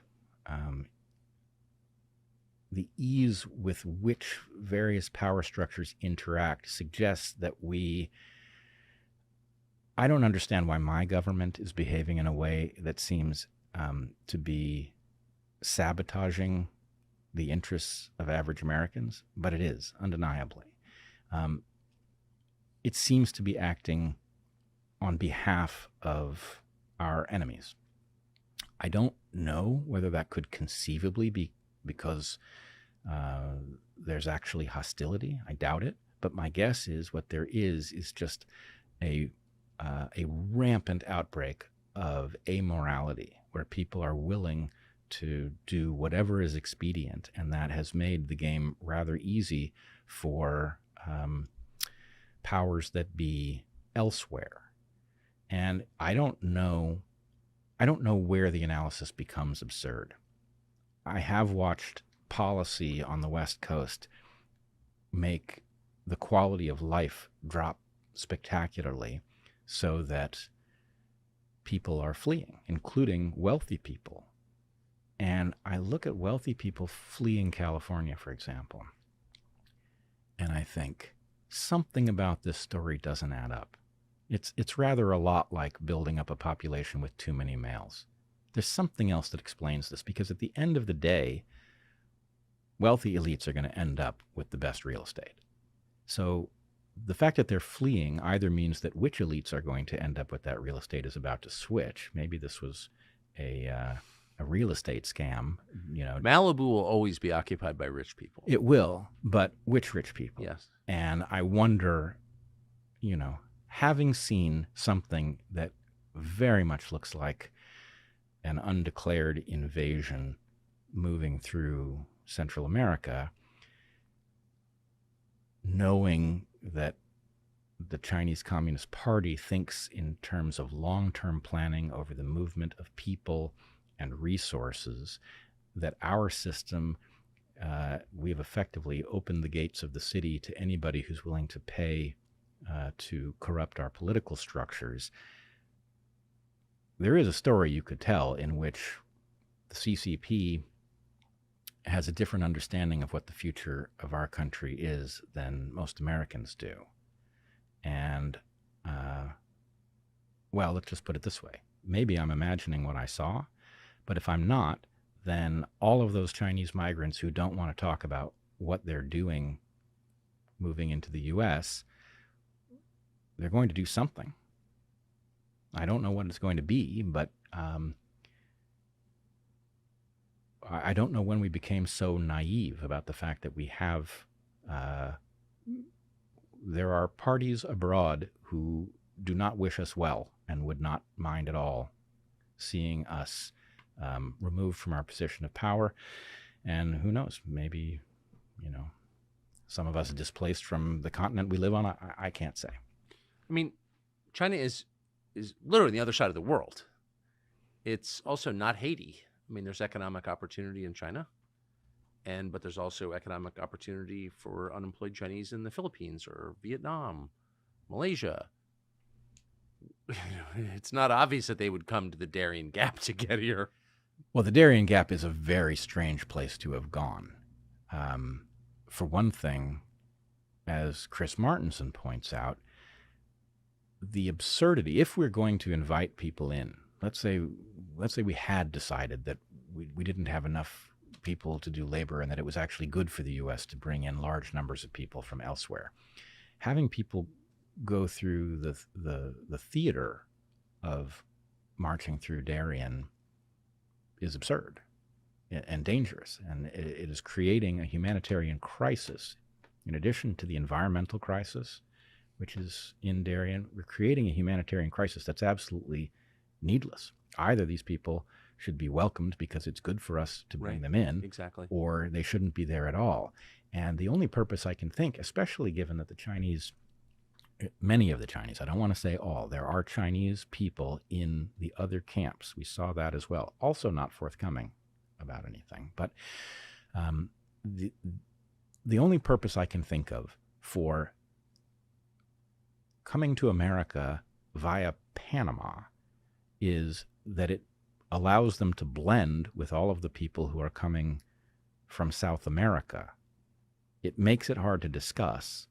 ease with which various power structures interact suggests that I don't understand why my government is behaving in a way that seems to be sabotaging the interests of average Americans, but it is, undeniably. It seems to be acting on behalf of our enemies. I don't know whether that could conceivably be because there's actually hostility. I doubt it. But my guess is what there is just a rampant outbreak of amorality where people are willing to do whatever is expedient, and that has made the game rather easy for powers that be elsewhere. And I don't know where the analysis becomes absurd. I have watched policy on the West Coast make the quality of life drop spectacularly so that people are fleeing, including wealthy people. And I look at wealthy people fleeing California, for example, and I think something about this story doesn't add up. It's rather a lot like building up a population with too many males. There's something else that explains this, because at the end of the day, wealthy elites are going to end up with the best real estate. So the fact that they're fleeing either means that which elites are going to end up with that real estate is about to switch. Maybe this was a real estate scam. Malibu will always be occupied by rich people. It will, but which rich people? Yes. And I wonder, having seen something that very much looks like an undeclared invasion moving through Central America, knowing that the Chinese Communist Party thinks in terms of long-term planning over the movement of people and resources, that our system, we've effectively opened the gates of the city to anybody who's willing to pay to corrupt our political structures. There is a story you could tell in which the CCP has a different understanding of what the future of our country is than most Americans do. And, well, let's just put it this way. Maybe I'm imagining what I saw, but if I'm not, then all of those Chinese migrants who don't want to talk about what they're doing moving into the U.S., they're going to do something. I don't know what it's going to be, but I don't know when we became so naive about the fact that we have, there are parties abroad who do not wish us well and would not mind at all seeing us removed from our position of power. And who knows, maybe, some of us displaced from the continent we live on. I can't say. I mean, China is literally the other side of the world. It's also not Haiti. I mean, there's economic opportunity in China, but there's also economic opportunity for unemployed Chinese in the Philippines or Vietnam, Malaysia. It's not obvious that they would come to the Darien Gap to get here. Well, the Darien Gap is a very strange place to have gone. For one thing, as Chris Martenson points out, the absurdity, if we're going to invite people in, let's say we had decided that we didn't have enough people to do labor and that it was actually good for the U.S. to bring in large numbers of people from elsewhere. Having people go through the theater of marching through Darien is absurd and dangerous, and it is creating a humanitarian crisis. In addition to the environmental crisis, which is in Darien, we're creating a humanitarian crisis that's absolutely needless. Either these people should be welcomed because it's good for us to bring them in, exactly, or they shouldn't be there at all. And the only purpose I can think, especially given that the Chinese, many of the Chinese, I don't want to say all, there are Chinese people in the other camps. We saw that as well. Also not forthcoming about anything. But the only purpose I can think of for coming to America via Panama is that it allows them to blend with all of the people who are coming from South America. It makes it hard to discuss,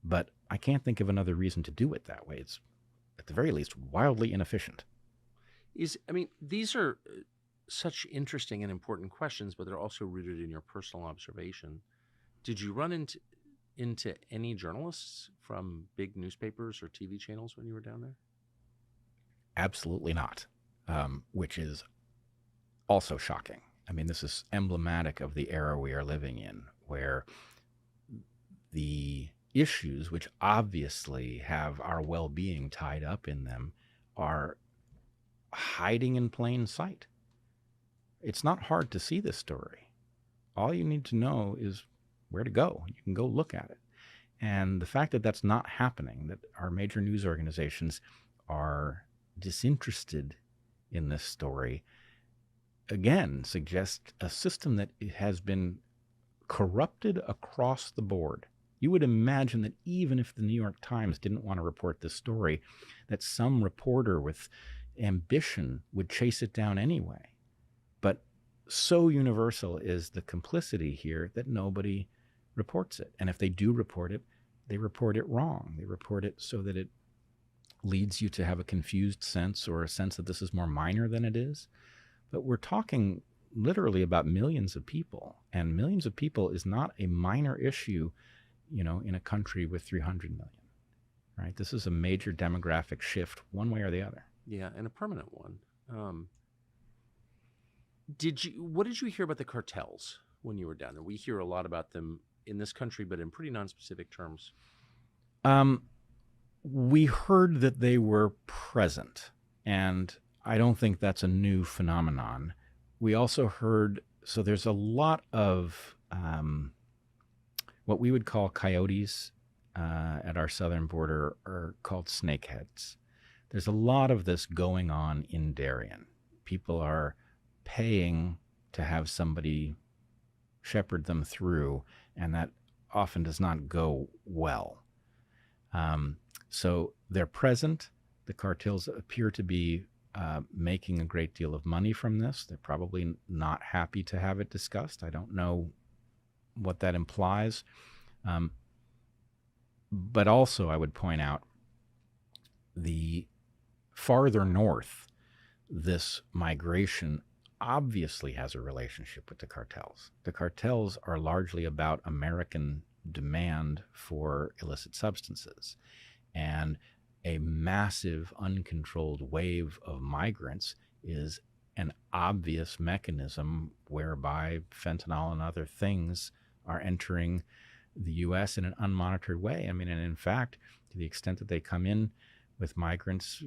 but I can't think of another reason to do it that way. It's, at the very least, wildly inefficient. These are such interesting and important questions, but they're also rooted in your personal observation. Did you run into any journalists from big newspapers or TV channels when you were down there? Absolutely not, which is also shocking. I mean, this is emblematic of the era we are living in, where the issues which obviously have our well-being tied up in them are hiding in plain sight. It's not hard to see this story. All you need to know is where to go. You can go look at it. And the fact that that's not happening, that our major news organizations are disinterested in this story, again, suggests a system that has been corrupted across the board. You would imagine that even if the New York Times didn't want to report this story, that some reporter with ambition would chase it down anyway. But so universal is the complicity here that nobody reports it. And if they do report it, they report it wrong. They report it so that it leads you to have a confused sense, or a sense that this is more minor than it is. But we're talking literally about millions of people, and millions of people is not a minor issue, in a country with 300 million, right? This is a major demographic shift one way or the other. Yeah, and a permanent one. What did you hear about the cartels when you were down there? We hear a lot about them in this country, but in pretty nonspecific terms. We heard that they were present, and I don't think that's a new phenomenon. We also heard, so there's a lot of what we would call coyotes at our southern border are called snakeheads. There's a lot of this going on in Darien. People are paying to have somebody shepherd them through, and that often does not go well. So they're present. The cartels appear to be making a great deal of money from this. They're probably not happy to have it discussed. I don't know what that implies. But also, I would point out, the farther north this migration obviously has a relationship with the cartels. The cartels are largely about American demand for illicit substances. And a massive, uncontrolled wave of migrants is an obvious mechanism whereby fentanyl and other things are entering the U.S. in an unmonitored way. I mean, and in fact, to the extent that they come in with migrants,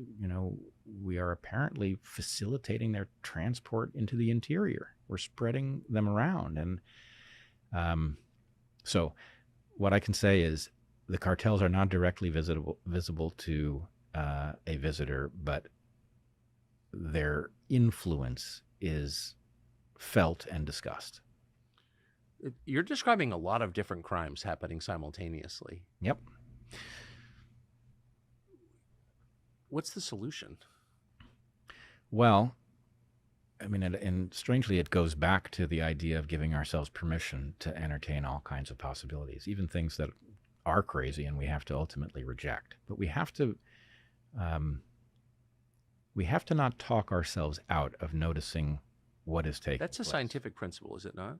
we are apparently facilitating their transport into the interior. We're spreading them around. And so what I can say is the cartels are not directly visible to a visitor, but their influence is felt and discussed. You're describing a lot of different crimes happening simultaneously. Yep. What's the solution? Well, I mean, and strangely, it goes back to the idea of giving ourselves permission to entertain all kinds of possibilities, even things that are crazy and we have to ultimately reject. But we have to not talk ourselves out of noticing what is taking That's a place. scientific principle, is it not?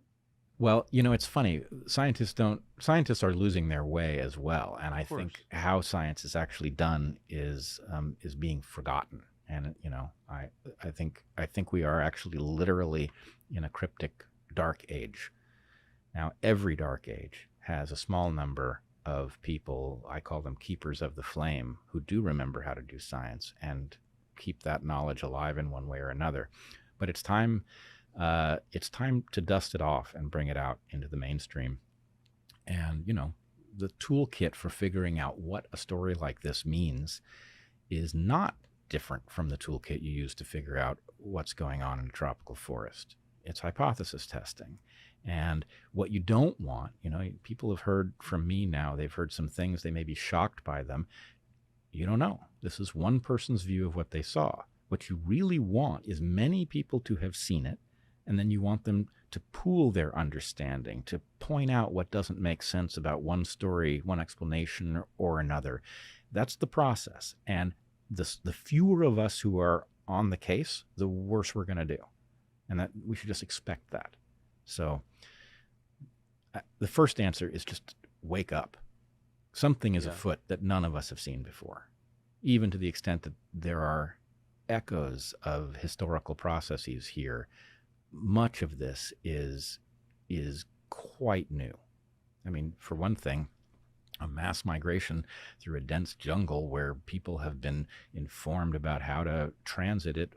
Well, it's funny. Scientists are losing their way as well, and I think how science is actually done is being forgotten. And I think we are actually literally in a cryptic dark age. Now, every dark age has a small number of people, I call them keepers of the flame, who do remember how to do science and keep that knowledge alive in one way or another. But it's time to dust it off and bring it out into the mainstream. And, the toolkit for figuring out what a story like this means is not different from the toolkit you use to figure out what's going on in a tropical forest. It's hypothesis testing. And what you don't want, people have heard from me now, they've heard some things, they may be shocked by them. You don't know. This is one person's view of what they saw. What you really want is many people to have seen it, and then you want them to pool their understanding, to point out what doesn't make sense about one story, one explanation, or another. That's the process. And the fewer of us who are on the case, the worse we're going to do. And that we should just expect that. So the first answer is just wake up. Something is afoot that none of us have seen before, even to the extent that there are echoes of historical processes here. Much of this is quite new. I mean, for one thing, a mass migration through a dense jungle where people have been informed about how to transit it,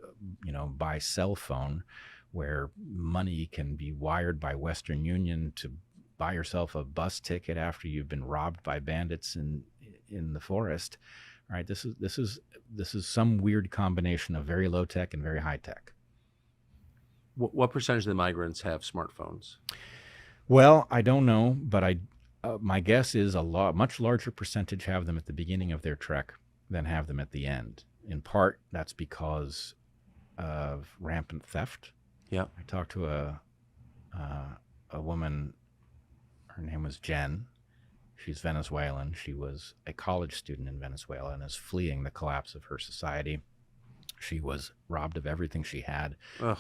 by cell phone, where money can be wired by Western Union to buy yourself a bus ticket after you've been robbed by bandits in the forest, right? This is some weird combination of very low tech and very high tech. What percentage of the migrants have smartphones? Well, I don't know, but my guess is much larger percentage have them at the beginning of their trek than have them at the end. In part, that's because of rampant theft. Yeah. I talked to a woman. Her name was Jen. She's Venezuelan. She was a college student in Venezuela and is fleeing the collapse of her society. She was robbed of everything she had. Ugh.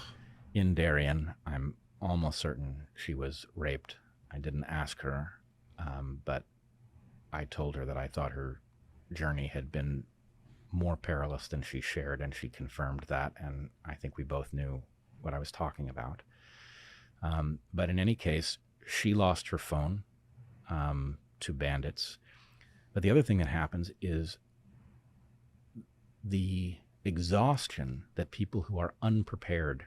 In Darien. I'm almost certain she was raped. I didn't ask her, but I told her that I thought her journey had been more perilous than she shared, and she confirmed that, and I think we both knew what I was talking about. But in any case, she lost her phone to bandits. But the other thing that happens is the exhaustion that people who are unprepared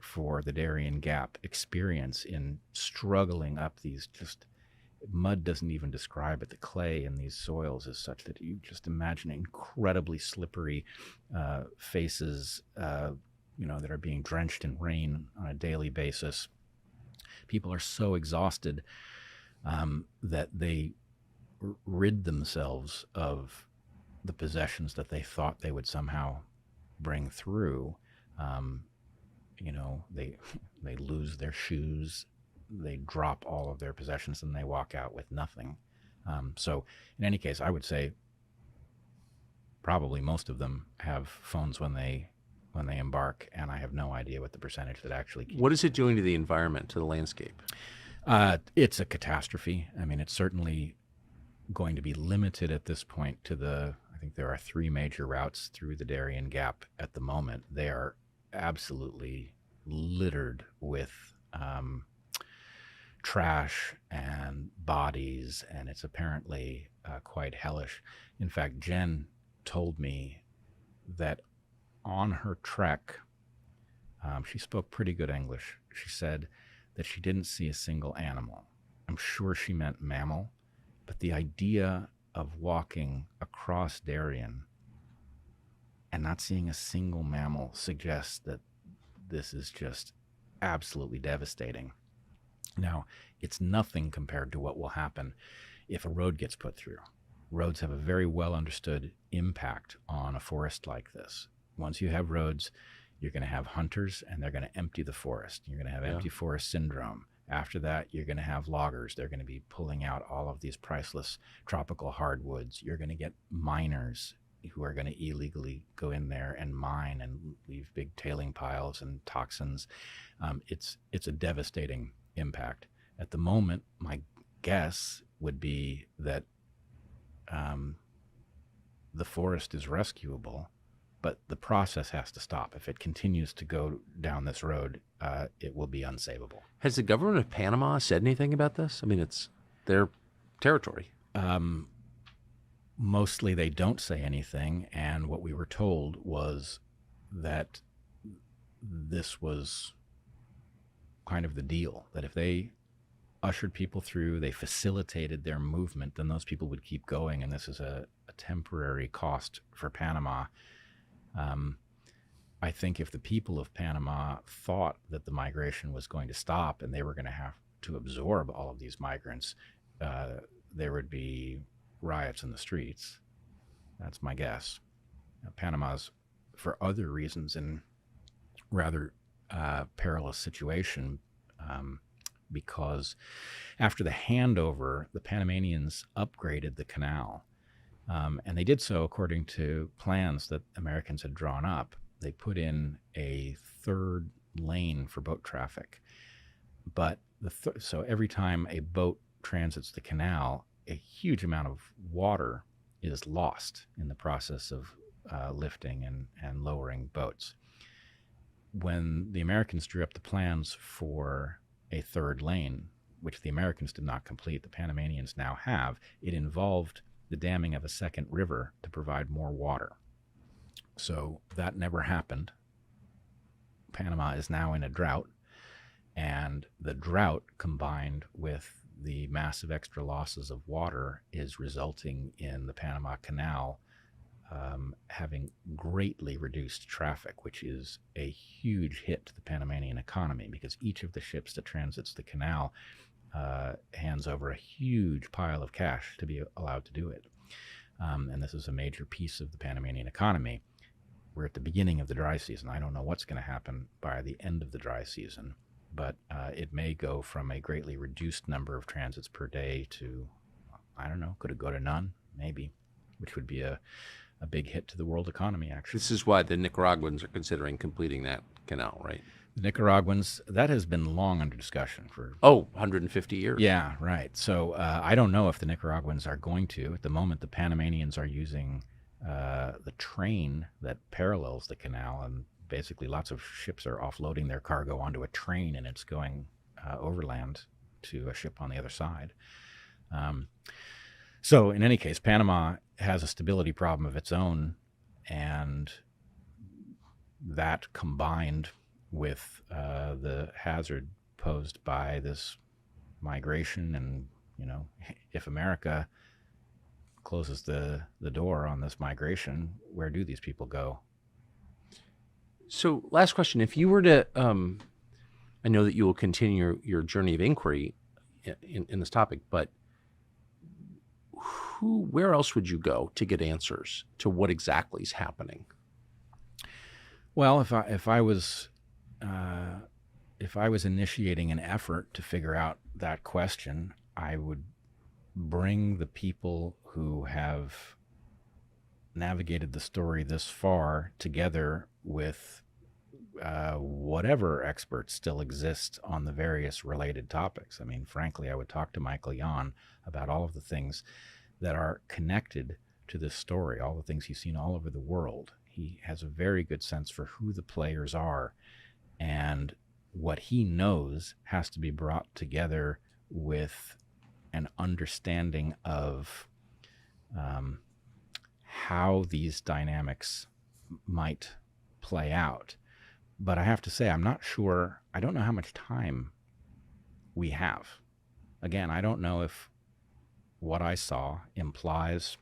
for the Darien Gap experience in struggling up these, just mud doesn't even describe it. The clay in these soils is such that you just imagine incredibly slippery faces, that are being drenched in rain on a daily basis. People are so exhausted that they rid themselves of the possessions that they thought they would somehow bring through. They lose their shoes, they drop all of their possessions, and they walk out with nothing. So in any case, I would say probably most of them have phones when they embark, and I have no idea what the percentage that actually keep. What is it doing to the environment, to the landscape? It's a catastrophe. I mean, it's certainly going to be limited at this point to I think there are 3 major routes through the Darien Gap at the moment. They are absolutely littered with trash and bodies, and it's apparently quite hellish. In fact, Jen told me that on her trek, she spoke pretty good English. She said that she didn't see a single animal. I'm sure she meant mammal, but the idea of walking across Darien and not seeing a single mammal suggests that this is just absolutely devastating. Now, it's nothing compared to what will happen if a road gets put through. Roads have a very well understood impact on a forest like this. Once you have roads, you're going to have hunters, and they're going to empty the forest. You're going to have empty forest syndrome. After that, you're going to have loggers. They're going to be pulling out all of these priceless tropical hardwoods. You're going to get miners who are going to illegally go in there and mine and leave big tailing piles and toxins. It's a devastating impact. At the moment, my guess would be that the forest is rescuable, but the process has to stop. If it continues to go down this road, it will be unsavable. Has the government of Panama said anything about this? I mean, it's their territory. Mostly they don't say anything, and what we were told was that this was kind of the deal, that if they ushered people through, they facilitated their movement, then those people would keep going, and this is a temporary cost for Panama. I think if the people of Panama thought that the migration was going to stop and they were going to have to absorb all of these migrants, there would be riots in the streets. That's my guess. Panama's, for other reasons, in rather perilous situation because after the handover, the Panamanians upgraded the canal. And they did so according to plans that Americans had drawn up. They put in a 3rd lane for boat traffic. But so every time a boat transits the canal, a huge amount of water is lost in the process of lifting and lowering boats. When the Americans drew up the plans for a 3rd lane, which the Americans did not complete, the Panamanians now have, it involved the damming of a 2nd river to provide more water. So that never happened. Panama is now in a drought, and the drought combined with the massive extra losses of water is resulting in the Panama Canal having greatly reduced traffic, which is a huge hit to the Panamanian economy because each of the ships that transits the canal hands over a huge pile of cash to be allowed to do it. And this is a major piece of the Panamanian economy. We're at the beginning of the dry season. I don't know what's going to happen by the end of the dry season, but it may go from a greatly reduced number of transits per day to, I don't know, could it go to none? Maybe, which would be a big hit to the world economy, actually. This is why the Nicaraguans are considering completing that canal, right? The Nicaraguans, that has been long under discussion for... 150 years. Yeah, right. So I don't know if the Nicaraguans are going to. At the moment, the Panamanians are using the train that parallels the canal, and basically lots of ships are offloading their cargo onto a train, and it's going overland to a ship on the other side. So in any case, Panama has a stability problem of its own, and that combined with the hazard posed by this migration, and if America closes the door on this migration, where do these people go? So last question, if you were to, I know that you will continue your journey of inquiry in this topic, but where else would you go to get answers to what exactly is happening? Well, if I was initiating an effort to figure out that question, I would bring the people who have navigated the story this far together with whatever experts still exist on the various related topics. I mean, frankly, I would talk to Michael Yon about all of the things that are connected to this story, all the things he's seen all over the world. He has a very good sense for who the players are, and what he knows has to be brought together with an understanding of how these dynamics might play out. But I have to say, I'm not sure, I don't know how much time we have. Again, I don't know if what I saw implies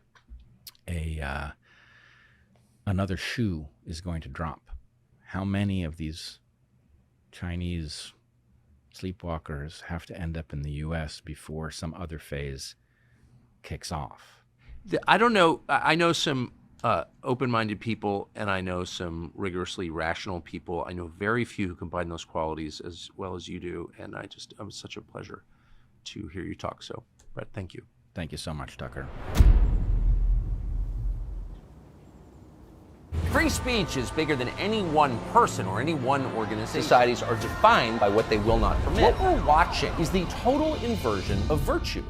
another shoe is going to drop. How many of these Chinese sleepwalkers have to end up in the U.S. before some other phase kicks off? I don't know. I know some open-minded people, and I know some rigorously rational people. I know very few who combine those qualities as well as you do, and it was such a pleasure to hear you talk. So, Bret, thank you. Thank you so much, Tucker. Free speech is bigger than any one person or any one organization. Societies are defined by what they will not permit. What we're watching is the total inversion of virtue.